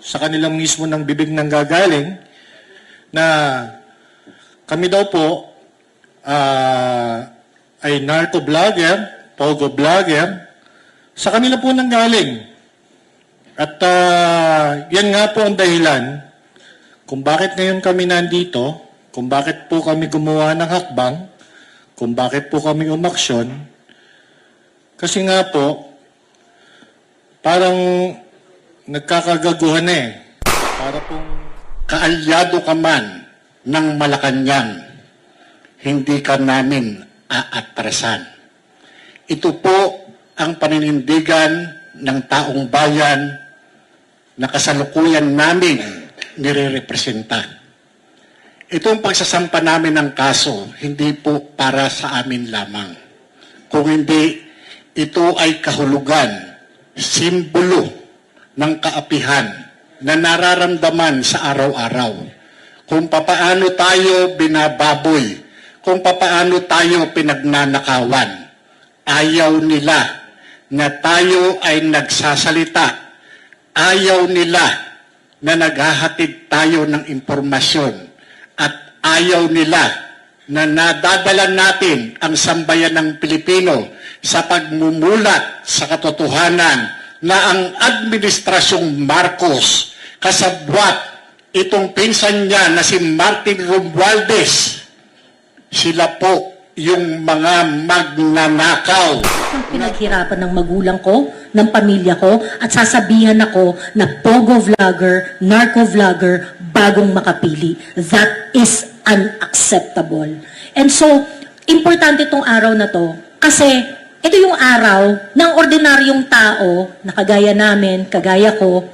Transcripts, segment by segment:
sa kanilang mismo ng bibig ng gagaling na kami daw po ay narco-vlogger, pogo-vlogger, sa kanila po nanggaling. At yan nga po ang dahilan kung bakit ngayon kami nandito, kung bakit po kami gumawa ng hakbang, kung bakit po kami umaksyon. Kasi nga po, parang nagkakagaguhan eh. Para pong kaalyado ka man ng Malacanang, hindi ka namin aatrasan. Ito po ang paninindigan ng taong bayan na kasalukuyan namin nire-representa. Itong pagsasampa namin ng kaso, hindi po para sa amin lamang. Kung hindi, ito ay kahulugan, simbolo ng kaapihan na nararamdaman sa araw-araw. Kung papaano tayo binababoy, kung papaano tayo pinagnanakawan. Ayaw nila na tayo ay nagsasalita. Ayaw nila na naghahatid tayo ng impormasyon. At ayaw nila na nadadala natin ang sambayan ng Pilipino sa pagmumulat sa katotohanan na ang Administrasyong Marcos, kasabwat itong pinsan niya na si Martin Romualdez, sila po yung mga magnanakaw. Ang pinaghirapan ng magulang ko, ng pamilya ko, at sasabihan ako na pogo vlogger, narco vlogger, bagong makapili. That is unacceptable. And so, importante itong araw na to kasi ito yung araw ng ordinaryong tao na kagaya namin, kagaya ko,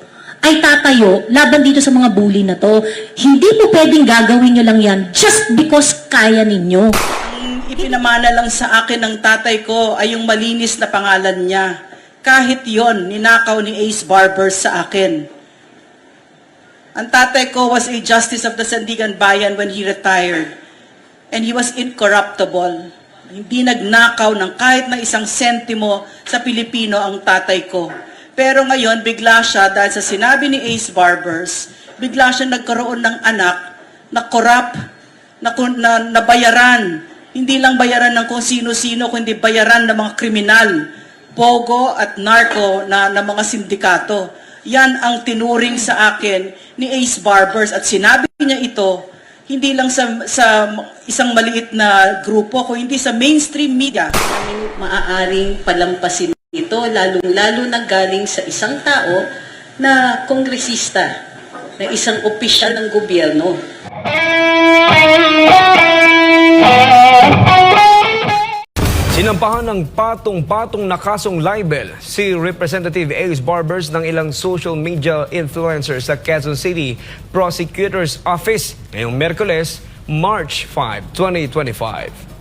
ay tatayo laban dito sa mga bully na to. Hindi po pwedeng gagawin nyo lang yan just because kaya ninyo. Ang ipinamana lang sa akin ng tatay ko ay yung malinis na pangalan niya. Kahit yon ninakaw ni Ace Barbers sa akin. Ang tatay ko was a justice of the Sandigan Bayan when he retired. And he was incorruptible. Hindi nagnakaw ng kahit na isang sentimo sa Pilipino ang tatay ko. Pero ngayon, bigla siya, dahil sa sinabi ni Ace Barbers, bigla siya nagkaroon ng anak na corrupt, na bayaran. Hindi lang bayaran ng kung sino-sino, kundi bayaran ng mga kriminal, pogo at narco na mga sindikato. Yan ang tinuring sa akin ni Ace Barbers at sinabi niya ito, hindi lang sa isang maliit na grupo, kundi sa mainstream media. Maaaring palampasin ito, lalong-lalo na galing sa isang tao na kongresista, na isang opisyal ng gobyerno. Sinampahan ng patong-patong na kasong libel si Representative Ace Barbers ng ilang social media influencers sa Quezon City Prosecutor's Office ngayong Miyerkules, March 5, 2025.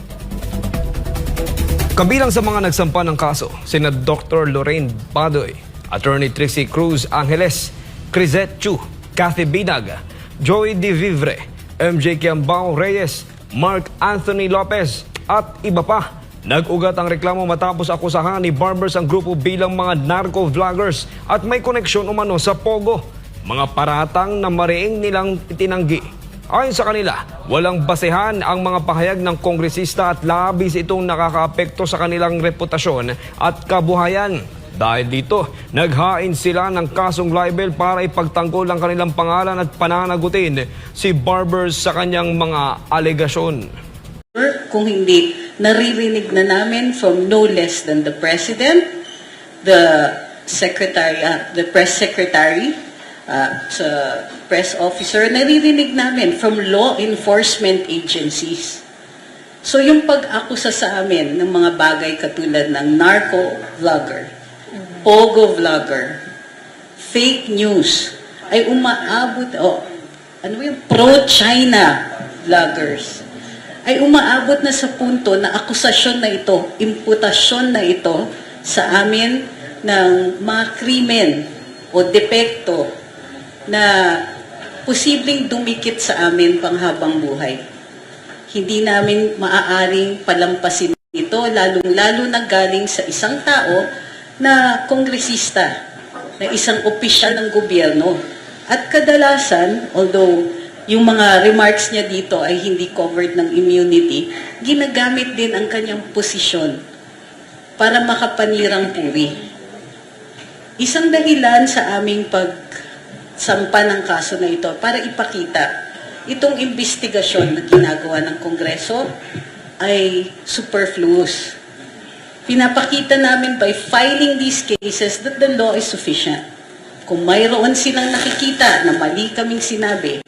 Kabilang sa mga nagsampa ng kaso, sina Dr. Lorraine Badoy, Attorney Trixie Cruz Angeles, Crisette Chu, Kathy Binag, Joey De Vivre, MJ Kiambao Reyes, Mark Anthony Lopez at iba pa. Nag-ugat ang reklamo matapos akusahan ni Barbers ang grupo bilang mga narco-vloggers at may koneksyon umano sa Pogo, mga paratang na mariing nilang itinanggi. Ayon sa kanila, walang basehan ang mga pahayag ng kongresista at labis itong nakakaapekto sa kanilang reputasyon at kabuhayan. Dahil dito, naghain sila ng kasong libel para ipagtanggol ang kanilang pangalan at pananagutin si Barbers sa kanyang mga alegasyon. Kung hindi, naririnig na namin from no less than the President, the Secretary, the Press Secretary, sa press officer, naririnig namin from law enforcement agencies. So yung pag-akusa sa amin ng mga bagay katulad ng narco-vlogger, pogo-vlogger, fake news, ay umaabot, pro-China vloggers, ay umaabot na sa punto na akusasyon na ito, imputasyon na ito sa amin ng mga krimen o depekto na posibleng dumikit sa amin panghabang buhay. Hindi namin maaaring palampasin ito, lalong-lalo na galing sa isang tao na kongresista, na isang opisyal ng gobyerno. At kadalasan, although yung mga remarks niya dito ay hindi covered ng immunity, ginagamit din ang kanyang posisyon para makapanirang puri. Isang dahilan sa aming pagsampa ng kaso na ito para ipakita itong investigasyon na ginagawa ng Kongreso ay superfluous. Pinapakita namin by filing these cases that the law is sufficient. Kung mayroon silang nakikita na mali kaming sinabi,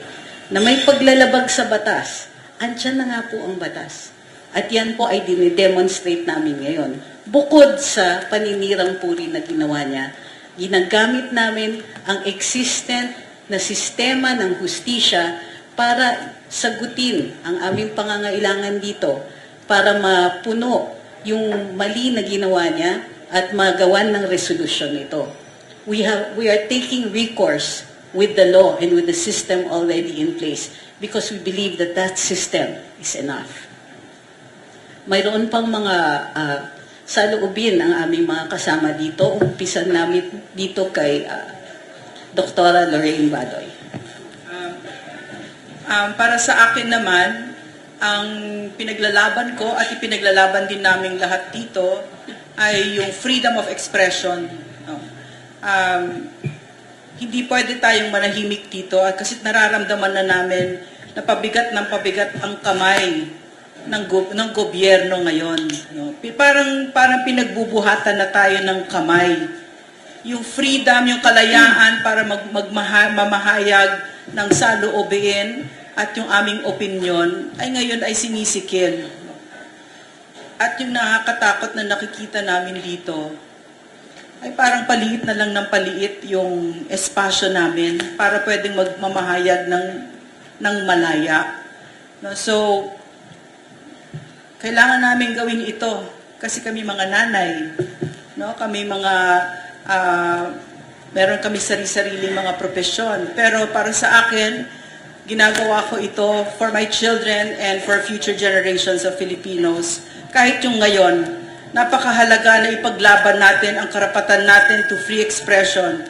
na may paglalabag sa batas, andyan na nga po ang batas. At yan po ay dinidemonstrate namin ngayon. Bukod sa paninirang puri na ginawa niya, ginagamit namin ang existent na sistema ng hustisya para sagutin ang aming pangangailangan dito para mapuno yung mali na ginawa niya at magawan ng resolusyon ito. We are taking recourse with the law and with the system already in place because we believe that that system is enough. Mayroon pang mga saloobin ang aming mga kasama dito. Umpisan namin dito kay Dr. Lorraine Badoy. Para sa akin naman, ang pinaglalaban ko at ipinaglalaban din namin lahat dito ay yung freedom of expression. No? Hindi pwede tayong manahimik dito kasi nararamdaman na namin na pabigat ng pabigat ang kamay ng gobyerno ngayon. No? Parang pinagbubuhatan na tayo ng kamay. Yung freedom, yung kalayaan para mamahayag ng saloobin at yung aming opinion ay ngayon ay sinisikil. At yung nakakatakot na nakikita namin dito ay parang paliit na lang ng paliit yung espasyo namin para pwedeng magmamahayag ng malaya. No, so, kailangan namin gawin ito kasi kami mga nanay, no? Kami mga meron kami sari-sariling mga propesyon. Pero para sa akin, ginagawa ko ito for my children and for future generations of Filipinos. Kahit yung ngayon, napakahalaga na ipaglaban natin ang karapatan natin to free expression.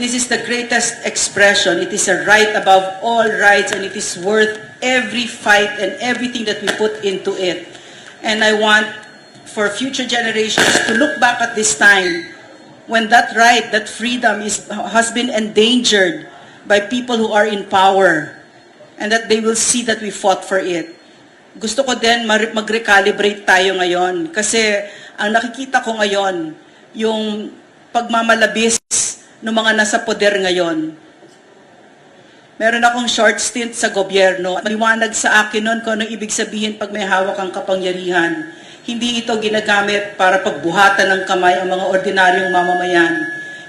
This is the greatest expression. It is a right above all rights and it is worth every fight and everything that we put into it. And I want for future generations to look back at this time when that right, that freedom has been endangered by people who are in power and that they will see that we fought for it. Gusto ko din mag-recalibrate tayo ngayon kasi ang nakikita ko ngayon, yung pagmamalabis ng mga nasa poder ngayon. Meron akong short stint sa gobyerno at maliwanag sa akin noon kung anong ibig sabihin pag may hawak ang kapangyarihan. Hindi ito ginagamit para pagbuhatan ng kamay ang mga ordinaryong mamamayan.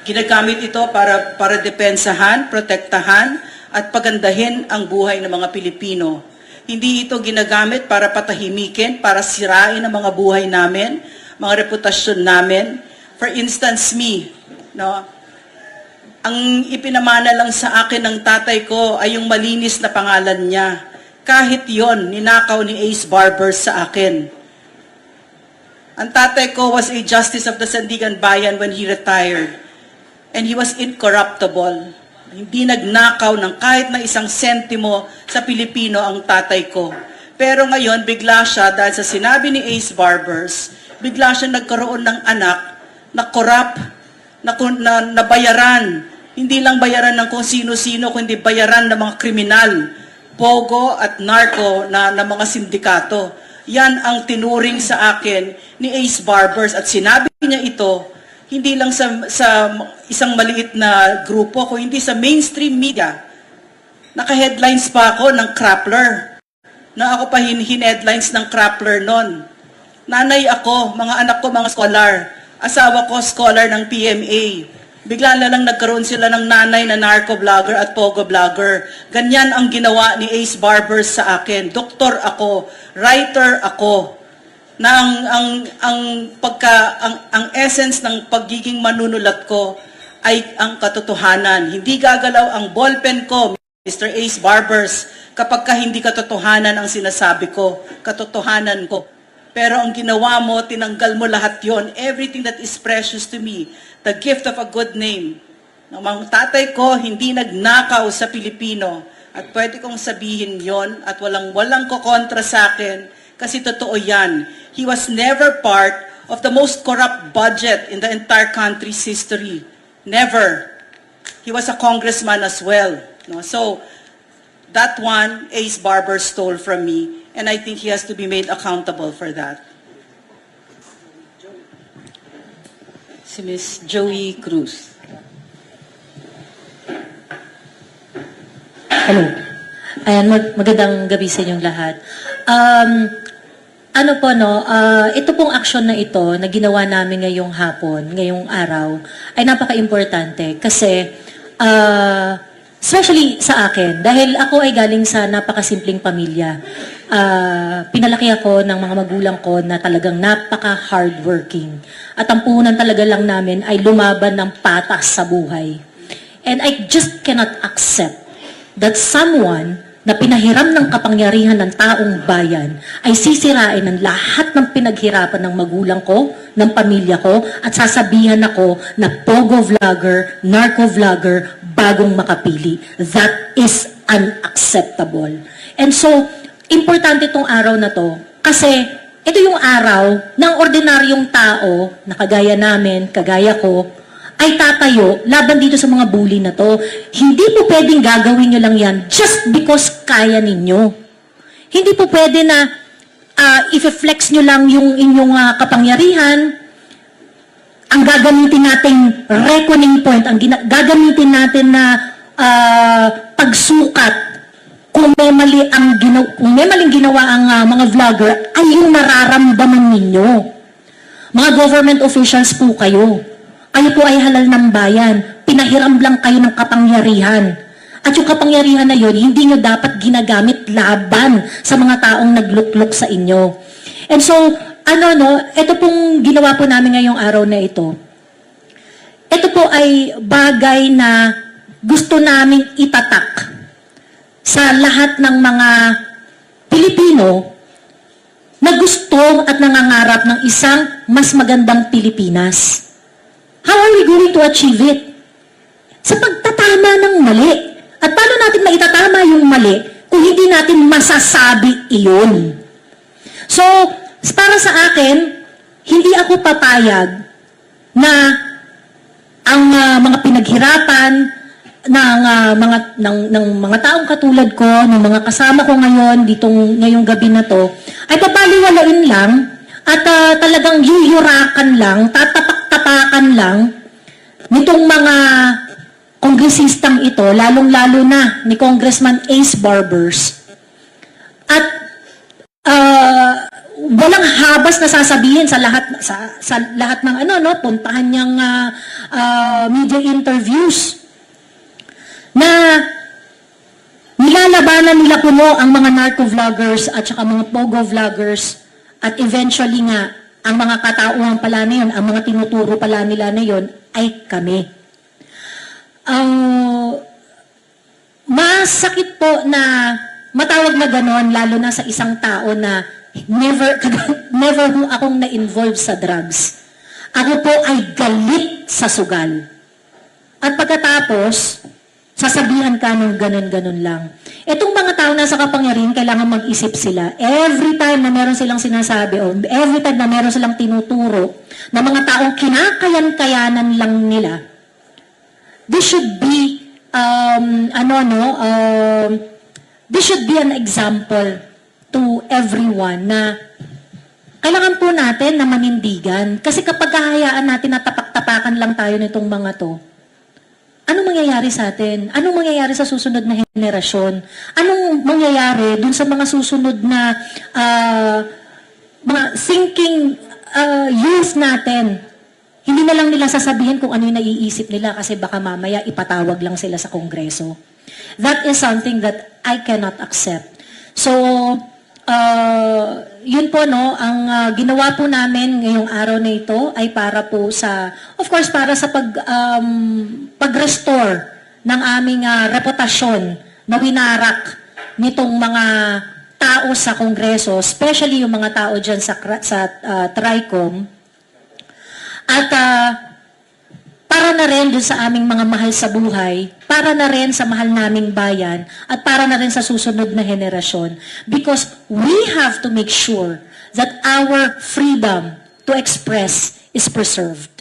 Ginagamit ito para depensahan, protektahan at pagandahin ang buhay ng mga Pilipino. Hindi ito ginagamit para patahimikin, para sirain ang mga buhay namin, mga reputasyon namin. For instance, me, no? Ang ipinamana lang sa akin ng tatay ko ay yung malinis na pangalan niya. Kahit yon, ninakaw ni Ace Barbers sa akin. Ang tatay ko was a justice of the Sandigan Bayan when he retired. And he was incorruptible. Hindi nagnakaw ng kahit na isang sentimo sa Pilipino ang tatay ko. Pero ngayon, bigla siya, dahil sa sinabi ni Ace Barbers, bigla siya nagkaroon ng anak na corrupt, na bayaran. Hindi lang bayaran ng kung sino-sino, kundi bayaran ng mga kriminal, pogo at narco na mga sindikato. Yan ang tinuring sa akin ni Ace Barbers at sinabi niya ito hindi lang sa isang maliit na grupo ko, hindi sa mainstream media. Naka-headlines pa ako ng Krappler. Na ako pa hin-headlines ng Krappler noon. Nanay ako, mga anak ko mga scholar. Asawa ko scholar ng PMA. Bigla na lang nagkaroon sila ng nanay na narco-vlogger at pogo-vlogger. Ganyan ang ginawa ni Ace Barbers sa akin. Doktor ako, writer ako. Na ang essence ng pagiging manunulat ko ay ang katotohanan. Hindi gagalaw ang ballpen ko, Mr. Ace Barbers, kapag hindi katotohanan ang sinasabi ko, katotohanan ko. Pero ang ginawa mo, tinanggal mo lahat yon, everything that is precious to me, the gift of a good name, Ang tatay ko hindi nagnakaw sa Pilipino. At pwede kong sabihin yon at walang kokontra sa akin kasi totoo yan. He was never part of the most corrupt budget in the entire country's history. Never. He was a congressman as well. No? So, that one, Ace Barber stole from me, and I think he has to be made accountable for that. Si Ms. Joey Cruz. Hello. Ayan, magandang gabi sa inyong lahat. Ito pong aksyon na ito na ginawa namin ngayong hapon, ngayong araw, ay napaka-importante kasi, especially sa akin, dahil ako ay galing sa napakasimpleng pamilya. Pinalaki ako ng mga magulang ko na talagang napaka-hardworking. At ang puhunan talaga lang namin ay lumaban ng patas sa buhay. And I just cannot accept that someone na pinahiram ng kapangyarihan ng taong bayan ay sisirain ng lahat ng pinaghirapan ng magulang ko, ng pamilya ko, at sasabihan ako na pogo vlogger, narco vlogger, bagong makapili. That is unacceptable. And so, importante itong araw na to kasi ito yung araw ng ordinaryong tao na kagaya namin, kagaya ko, ay tatayo laban dito sa mga bully na to. Hindi po pwedeng gagawin nyo lang yan just because kaya ninyo. Hindi po pwede na i-flex nyo lang yung inyong kapangyarihan. Ang gagamitin nating reckoning point, ang gagamitin natin na pagsukat kung may maling ginawa ang mga vlogger ay yung nararamdaman ninyo. Mga government officials po kayo. Kayo po ay halal ng bayan. Pinahiram lang kayo ng kapangyarihan. At yung kapangyarihan na yun, hindi nyo dapat ginagamit laban sa mga taong nagluklok sa inyo. And so, ito pong ginawa po namin ngayong araw na ito. Ito po ay bagay na gusto naming itatak sa lahat ng mga Pilipino na gusto at nangangarap ng isang mas magandang Pilipinas. How are we going to achieve it? Sa pagtatama ng mali. At paano natin maitatama yung mali kung hindi natin masasabi iyon? So, para sa akin, hindi ako papayag na ang mga pinaghirapan ng mga taong katulad ko, ng mga kasama ko ngayon, ngayong gabi na to, ay papaliwalain lang at talagang yuyurakan lang, tatapak-tapakan lang nitong mga kongresistang ito, lalong-lalo na ni Congressman Ace Barbers. At walang habas na sasabihin sa lahat ng puntahan niyang media interviews na nilalabanan nila kuno ang mga narco vloggers at saka mga pogo vloggers at eventually nga ang mga katauhan pala na yun, ang mga tinuturo pala nila na yun ay kami. Masakit po na matawag na ganon, lalo na sa isang tao na never akong na-involve sa drugs. Ako po ay galit sa sugal. At pagkatapos, sasabihan ka ng ganon-ganon lang. Itong mga tao na sa kapangyarihan, kailangan mag-isip sila. Every time na meron silang sinasabi o every time na meron silang tinuturo na mga taong kinakayan-kayanan lang nila, this should be this should be an example to everyone na kailangan po natin na manindigan. Kasi kapag hahayaan natin na tapak-tapakan lang tayo nitong mga to, anong mangyayari sa atin? Anong mangyayari sa susunod na henerasyon? Anong mangyayari dun sa mga susunod na mga thinking youth natin? Hindi na lang nila sasabihin kung ano yung naiisip nila kasi baka mamaya ipatawag lang sila sa Kongreso. That is something that I cannot accept. So, yun po, no, ang ginawa po namin ngayong araw na ito ay para po sa, of course, para sa pag-restore ng aming reputasyon na winarak nitong mga tao sa Kongreso, especially yung mga tao dyan sa TRICOM. At para para na rin dun sa aming mga mahal sa buhay, para na rin sa mahal naming bayan, at para na rin sa susunod na henerasyon. Because we have to make sure that our freedom to express is preserved.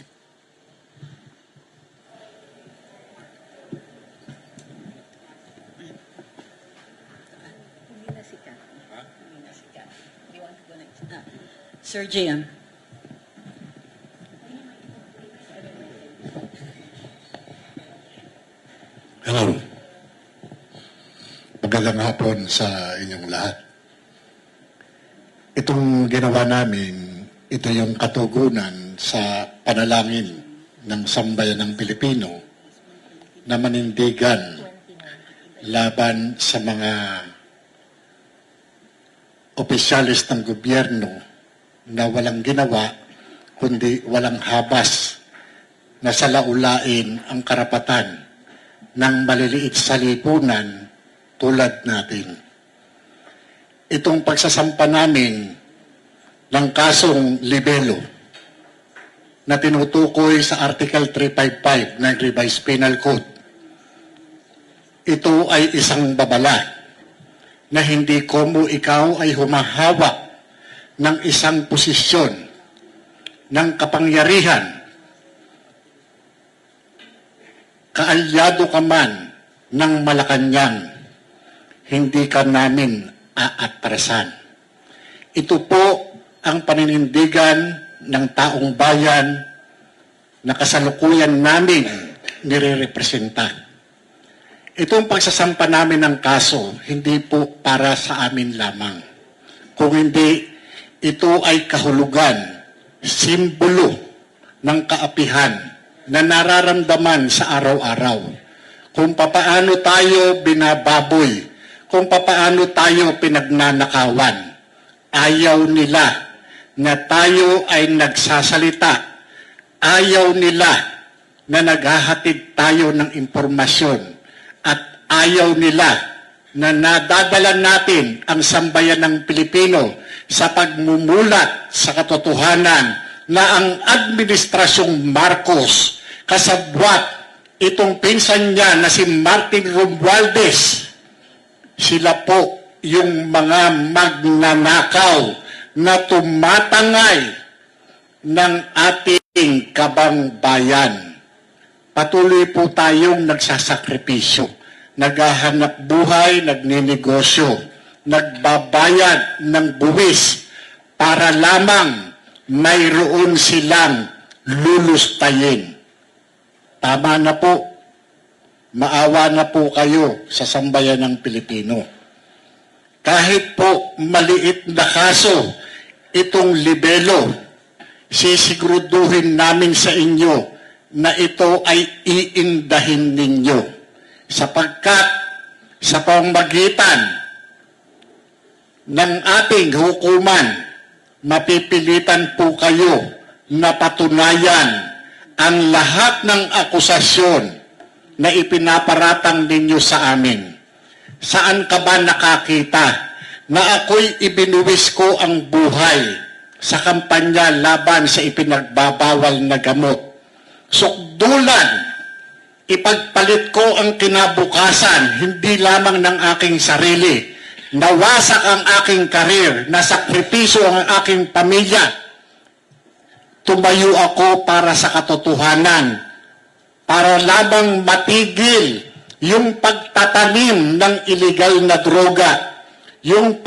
Sir JM. Hello. Magandang hapon sa inyong lahat. Itong ginawa namin, ito yung katugunan sa panalangin ng sambayan ng Pilipino na manindigan laban sa mga opisyalis ng gobyerno na walang ginawa kundi walang habas na salaulain ang karapatan ng maliliit sa lipunan tulad natin. Itong pagsasampa namin ng kasong libelo na tinutukoy sa Article 355 ng Revised Penal Code, ito ay isang babala na hindi komo ikaw ay humahawak ng isang posisyon ng kapangyarihan, kaalyado ka man ng Malacanang, hindi ka namin aatrasan. Ito po ang paninindigan ng taong bayan na kasalukuyan namin nire-representa. Itong pagsasampa namin ng kaso, hindi po para sa amin lamang. Kung hindi, ito ay kahulugan, simbolo ng kaapihan na nararamdaman sa araw-araw. Kung papaano tayo binababoy, kung papaano tayo pinagnanakawan. Ayaw nila na tayo ay nagsasalita. Ayaw nila na naghahatid tayo ng impormasyon. At ayaw nila na nadadala natin ang sambayan ng Pilipino sa pagmumulat sa katotohanan na ang Administrasyong Marcos, kasabwat itong pinsan niya na si Martin Romualdez, sila po yung mga magnanakaw na tumatangay ng ating kabang bayan. Patuloy po tayong nagsasakripisyo, naghahanap buhay, nagninegosyo, nagbabayad ng buwis para lamang mayroon silang lulustayin. Tama na po. Maawa na po kayo sa sambayan ng Pilipino. Kahit po maliit na kaso, itong libelo, sisiguraduhin namin sa inyo na ito ay iindahin ninyo. Sapagkat sa pamamagitan ng ating hukuman, mapipilitan po kayo na patunayan ang lahat ng akusasyon na ipinaparatang ninyo sa amin. Saan ka ba nakakita na ako'y ibinuwis ko ang buhay sa kampanya laban sa ipinagbabawal na gamot? Sukdulan, ipagpalit ko ang kinabukasan, hindi lamang ng aking sarili. Nawasak ang aking karir, nasakripisyo ang aking pamilya. Tumayo ako para sa katotohanan, para lamang matigil yung pagtatanim ng illegal na droga, yung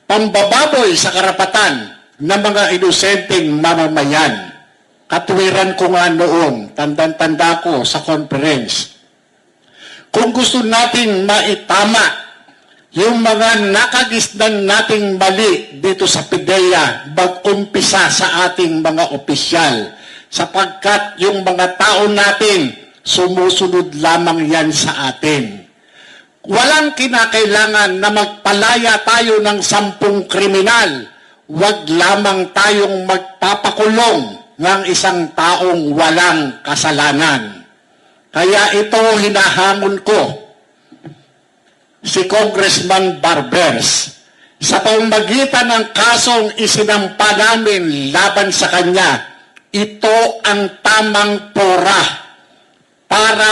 pambababoy sa karapatan ng mga inosenteng mamamayan. Katwiran ko nga noon, tandang-tanda ko sa conference, kung gusto nating maitama yung mga nakagisnan nating mali dito sa PIDEA, mag-umpisa sa ating mga opisyal, sapagkat yung mga tao natin, sumusunod lamang yan sa atin. Walang kinakailangan na magpalaya tayo ng 10 kriminal. Huwag lamang tayong magpapakulong ng isang taong walang kasalanan. Kaya ito hinahamon ko si Congressman Barbers sa pamamagitan ng kasong isinampa namin laban sa kanya ito ang tamang pora para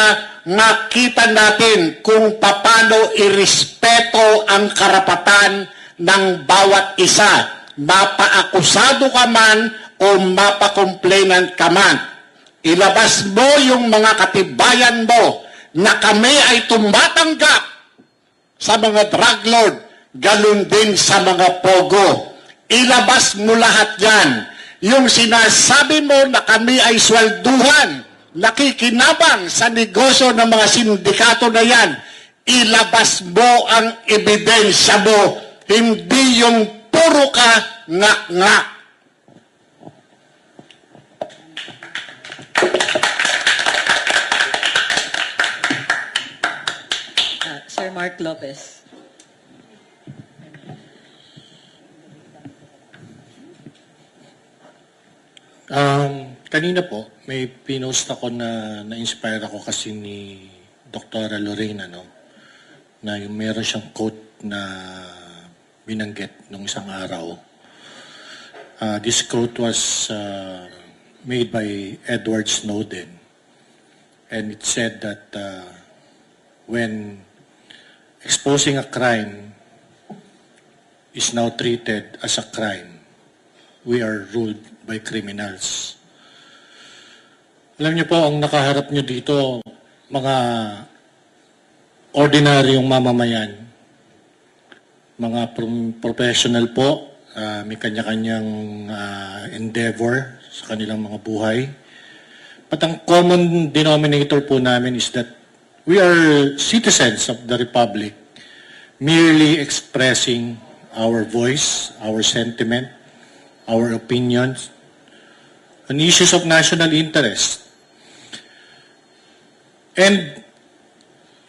makita natin kung paano irespeto ang karapatan ng bawat isa. Mapaakusado ka man o mapakomplainan ka man. Ilabas mo yung mga katibayan mo na kami ay tumatanggap sa mga drug lord, ganun din sa mga pogo. Ilabas mo lahat yan. Yung sinasabi mo na kami ay swelduhan, nakikinabang sa negosyo ng mga sindikato na yan, ilabas mo ang ebidensya mo, hindi yung puro ka nga. Sir Mark Lopez. Kanina po, may pinost ako na na-inspire ako kasi ni Dr. Lorraine, na yung meron siyang quote na binanggit nung isang araw. This quote was made by Edward Snowden. And it said that when exposing a crime is now treated as a crime, we are ruled by criminals. Alam niyo po, ang nakaharap niyo dito, mga ordinaryong mamamayan, mga professional po, may kanya-kanyang endeavor sa kanilang mga buhay. But ang common denominator po namin is that we are citizens of the Republic, merely expressing our voice, our sentiment, our opinions on issues of national interest. And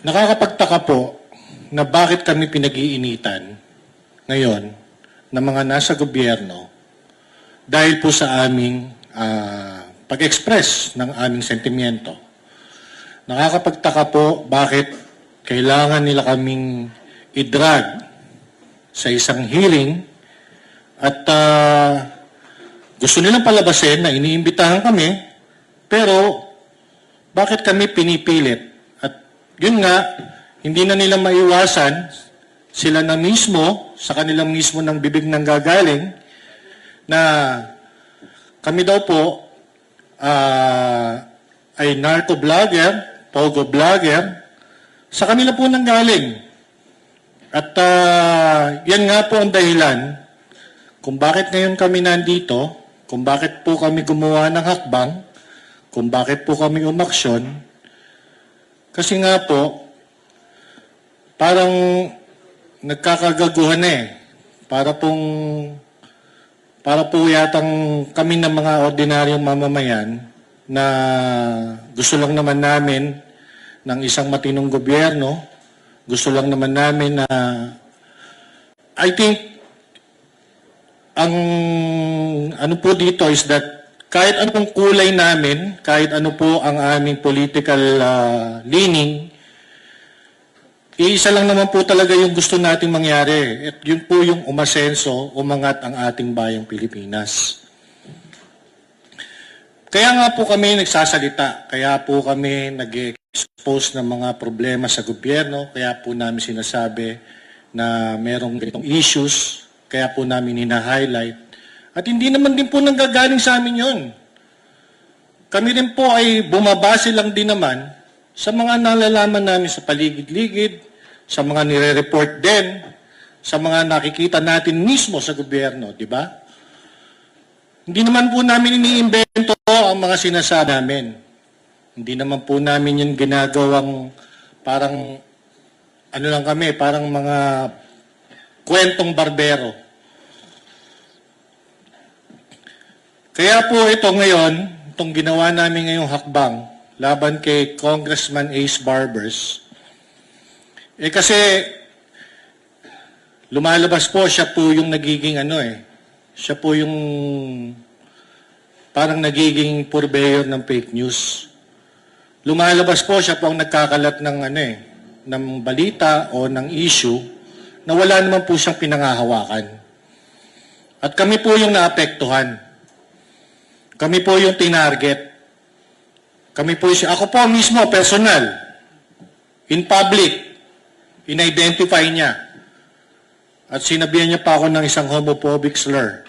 nakakapagtaka po na bakit kami pinag-iinitan ngayon ng mga nasa gobyerno dahil po sa aming pag-express ng aming sentimiento. Nakakapagtaka po bakit kailangan nila kaming i-drag sa isang hearing at gusto nilang palabasin na iniimbitahan kami, pero bakit kami pinipilit? At yun nga, hindi na nila maiwasan, sila na mismo, sa kanilang mismo ng bibig ng gagaling, na kami daw po ay narco-vlogger, pogo-vlogger, sa kanila po nang galing. At yan nga po ang dahilan kung bakit ngayon kami nandito, kung bakit po kami gumawa ng hakbang, kung bakit po kami umaksyon. Kasi nga po, parang nagkakagaguhan Para po yatang kami ng mga ordinaryong mamamayan na gusto lang naman namin ng isang matinong gobyerno, gusto lang naman namin na I think ang ano po dito is that kahit anong kulay namin, kahit ano po ang aming political leaning, iisa lang naman po talaga yung gusto nating mangyari. At yun po yung umasenso, umangat ang ating bayang Pilipinas. Kaya nga po kami nagsasalita, kaya po kami nag-expose ng mga problema sa gobyerno, kaya po namin sinasabi na merong ganitong issues, kaya po namin hina-highlight. At hindi naman din po nanggagaling sa amin yun. Kami rin po ay bumabase lang din naman sa mga nalalaman namin sa paligid-ligid, sa mga nire-report din, sa mga nakikita natin mismo sa gobyerno, di ba? Hindi naman po namin iniimbento ang mga sinasabi namin. Hindi naman po namin yung ginagawang parang, ano lang kami, parang mga kwentong barbero. Kaya po ito ngayon, itong ginawa namin ngayong hakbang laban kay Congressman Ace Barbers, kasi lumalabas po, siya po yung nagiging siya po yung parang nagiging purveyor ng fake news. Lumalabas po, siya po ang nagkakalat ng ng balita o ng issue na wala naman po siyang pinangahawakan. At kami po yung naapektuhan. Kami po yung tinarget. Ako po mismo, personal, in public, in-identify niya. At sinabihan niya pa ako ng isang homophobic slur.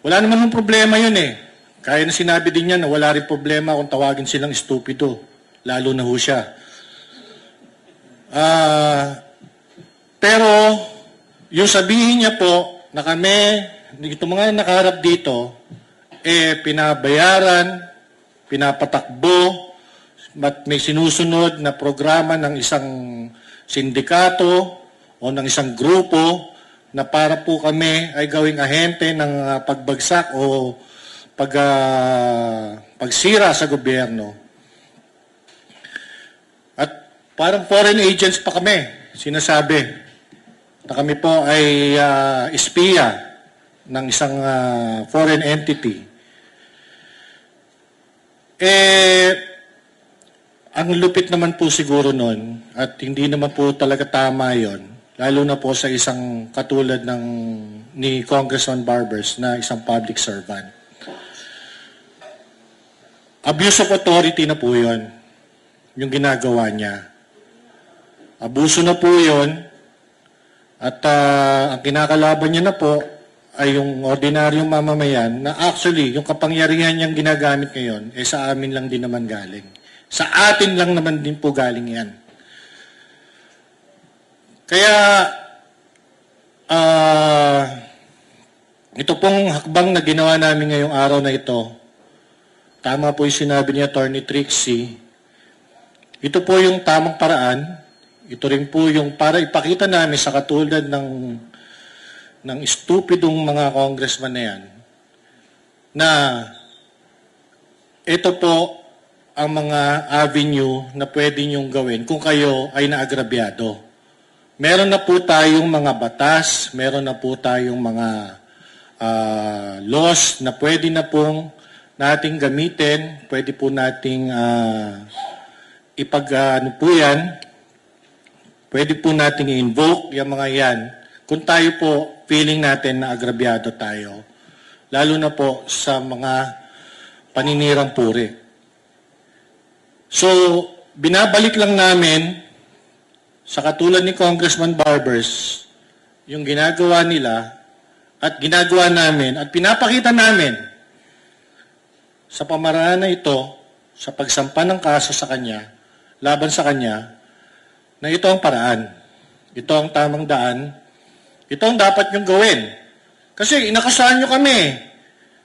Wala naman ng problema yun eh. Kaya na sinabi din niya na wala rin problema kung tawagin silang estupido. Lalo na ho siya. Pero, yung sabihin niya po na kami, itong mga nakaharap dito, pinabayaran, pinapatakbo, at may sinusunod na programa ng isang sindikato o ng isang grupo na para po kami ay gawing ahente ng pagbagsak o pagsira sa gobyerno. At parang foreign agents pa kami, sinasabi na kami po ay espiya ng isang foreign entity. Ang lupit naman po siguro nun at hindi naman po talaga tama yon, lalo na po sa isang katulad ni Congressman Barbers na isang public servant. Abuse of authority na po yon, yung ginagawa niya. Abuso na po yon at ang kinakalaban niya na po ay yung ordinaryong mamamayan na actually yung kapangyarihan niyang ginagamit ngayon sa amin lang din naman galing. Sa atin lang naman din po galing yan. Kaya ito pong hakbang na ginawa namin ngayong araw na ito, tama po yung sinabi ni Attorney Trixie, ito po yung tamang paraan, ito rin po yung para ipakita namin sa katulad ng stupidong mga congressman na yan, na ito po ang mga avenue na pwede niyong gawin kung kayo ay naagrabyado. Meron na po tayong mga batas, meron na po tayong mga laws na pwede na pong nating gamitin, pwede po nating pwede po nating i-invoke yung mga yan kung tayo po feeling natin na agrabyado tayo, lalo na po sa mga paninirang puri. So, binabalik lang namin sa katulad ni Congressman Barbers yung ginagawa nila at ginagawa namin at pinapakita namin sa pamaraan na ito, sa pagsampa ng kaso sa kanya, laban sa kanya, na ito ang paraan. Ito ang tamang daan. Ito ang dapat niyong gawin. Kasi inakasahan niyo kami.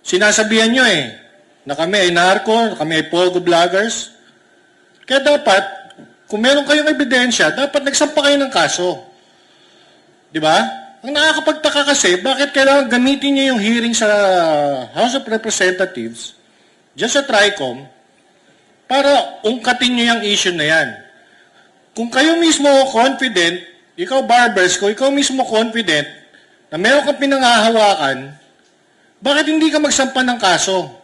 Sinasabihan niyo na kami ay narco, na kami ay pogo vloggers. Kaya dapat, kung meron kayong ebidensya, dapat nagsampa kayo ng kaso. Di ba? Ang nakakapagtaka kasi, bakit kailangan gamitin niyo yung hearing sa House of Representatives, dyan sa TRICOM, para ungkatin niyo yung issue na yan. Kung kayo mismo confident, ikaw Barbers, kung ikaw mismo confident na meron kang pinangahawakan, bakit hindi ka magsampa ng kaso?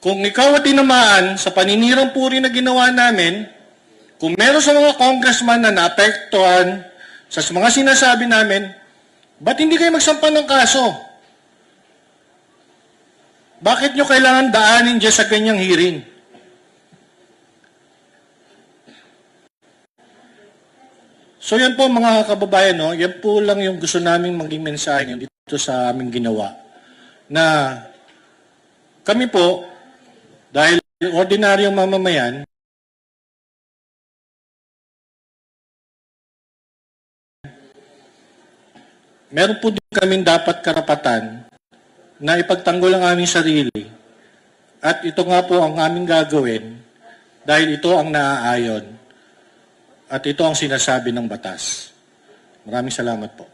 Kung ikaw at tinamaan sa paninirang puri na ginawa namin, kung meron sa mga congressman na naapektuhan sa mga sinasabi namin, ba't hindi kayo magsampa ng kaso? Bakit nyo kailangan daanin dyan sa ganyang hearing? So yan po mga kababayan, no? Yan po lang yung gusto namin maging mensahe dito sa aming ginawa. Na kami po, dahil ordinaryong mamamayan, meron po din kami dapat karapatan na ipagtanggol ang aming sarili. At ito nga po ang aming gagawin dahil ito ang naaayon. At ito ang sinasabi ng batas. Maraming salamat po.